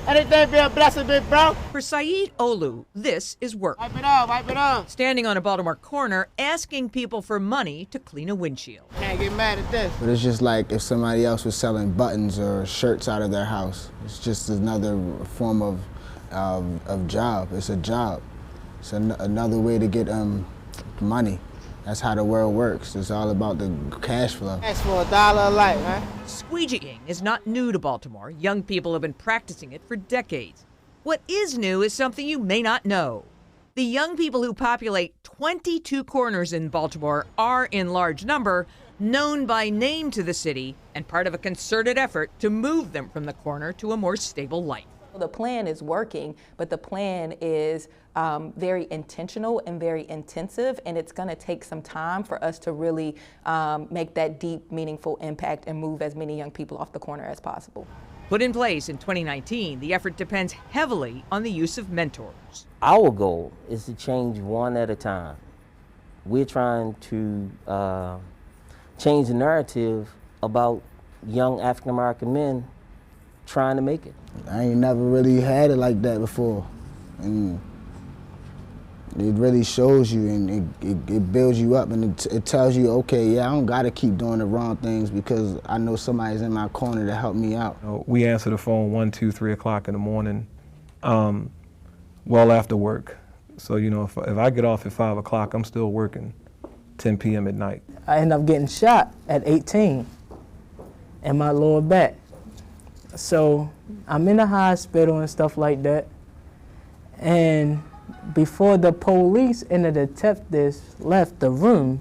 Anything be a blessing, big bro. For Saeed Olu, this is work. Wipe it off, wipe it off. Standing on a Baltimore corner, asking people for money to clean a windshield. Can't get mad at this. But it's just like if somebody else was selling buttons or shirts out of their house. It's just another form of job. It's a job. It's another way to get money. That's how the world works. It's all about the cash flow. That's for $1 a light, man. Squeegeeing is not new to Baltimore. Young people have been practicing it for decades. What is new is something you may not know. The young people who populate 22 corners in Baltimore are, in large number, known by name to the city and part of a concerted effort to move them from the corner to a more stable life. The plan is working, but the plan is very intentional and very intensive, and it's going to take some time for us to really make that deep, meaningful impact and move as many young people off the corner as possible. Put in place in 2019, the effort depends heavily on the use of mentors. Our goal is to change one at a time. We're trying to change the narrative about young African American men trying to make it. I ain't never really had it like that before. And it really shows you and it builds you up and it tells you, okay, yeah, I don't gotta keep doing the wrong things because I know somebody's in my corner to help me out. We answer the phone 1, 2, 3 o'clock in the morning, well after work. So, you know, if I get off at 5 o'clock, I'm still working 10 p.m. at night. I ended up getting shot at 18 in my lower back. So I'm in the hospital and stuff like that. And before the police and the detectives left the room,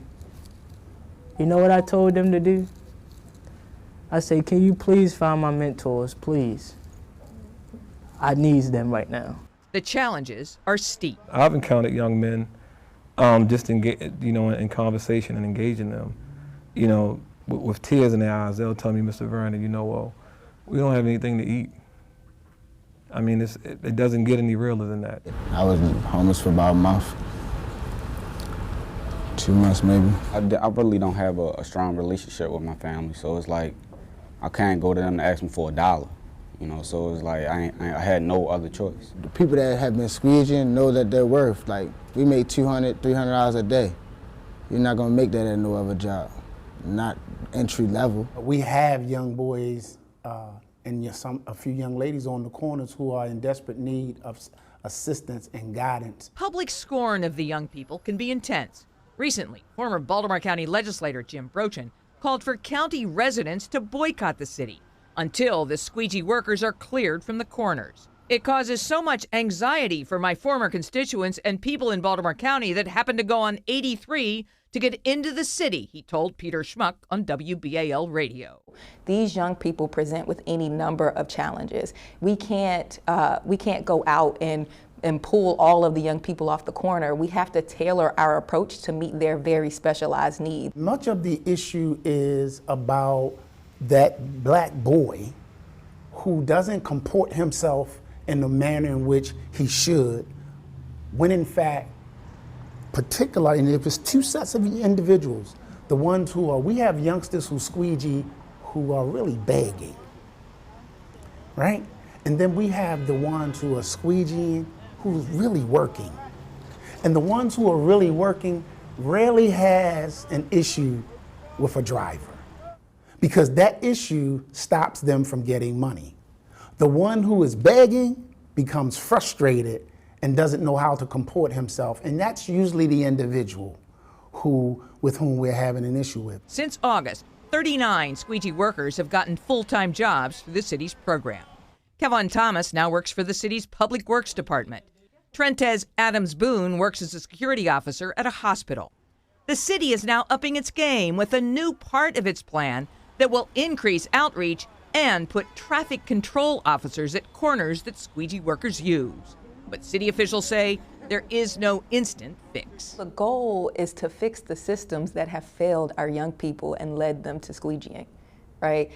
you know what I told them to do? I said, can you please find my mentors, please? I need them right now. The challenges are steep. I've encountered young men just in conversation and engaging them, you know, with tears in their eyes. They'll tell me, Mr. Vernon, you know, well, we don't have anything to eat. I mean, it doesn't get any realer than that. I was homeless for about a month, 2 months maybe. I really don't have a strong relationship with my family, so it's like I can't go to them to ask them for $1, you know, so it's like I had no other choice. The people that have been squeeging know that they're worth, like, we make $200, $300 a day. You're not gonna make that at no other job, not entry level. We have young boys and a few young ladies on the corners who are in desperate need of assistance and guidance. Public scorn of the young people can be intense. Recently, former Baltimore County legislator Jim Brochin called for county residents to boycott the city until the squeegee workers are cleared from the corners. It causes so much anxiety for my former constituents and people in Baltimore County that happen to go on 83 to get into the city, he told Peter Schmuck on WBAL radio. These young people present with any number of challenges. We can't go out and pull all of the young people off the corner. We have to tailor our approach to meet their very specialized needs. Much of the issue is about that black boy who doesn't comport himself in the manner in which he should, when in fact, particularly, and if it's two sets of individuals, the ones who are, we have youngsters who squeegee who are really begging, right? And then we have the ones who are squeegeeing who's really working. And the ones who are really working rarely has an issue with a driver because that issue stops them from getting money. The one who is begging becomes frustrated and doesn't know how to comport himself. And that's usually the individual with whom we're having an issue with. Since August, 39 squeegee workers have gotten full-time jobs through the city's program. Kevon Thomas now works for the city's Public Works Department. Trentez Adams Boone works as a security officer at a hospital. The city is now upping its game with a new part of its plan that will increase outreach and put traffic control officers at corners that squeegee workers use. But city officials say there is no instant fix. The goal is to fix the systems that have failed our young people and led them to squeegeeing, right?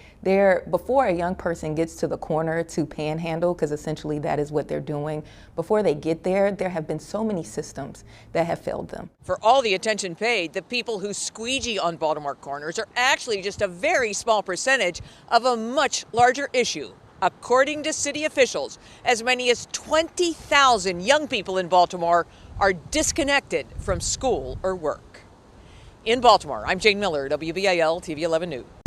Before a young person gets to the corner to panhandle, because essentially that is what they're doing, before they get there, there have been so many systems that have failed them. For all the attention paid, the people who squeegee on Baltimore corners are actually just a very small percentage of a much larger issue. According to city officials, as many as 20,000 young people in Baltimore are disconnected from school or work. In Baltimore, I'm Jane Miller, WBAL TV 11 News.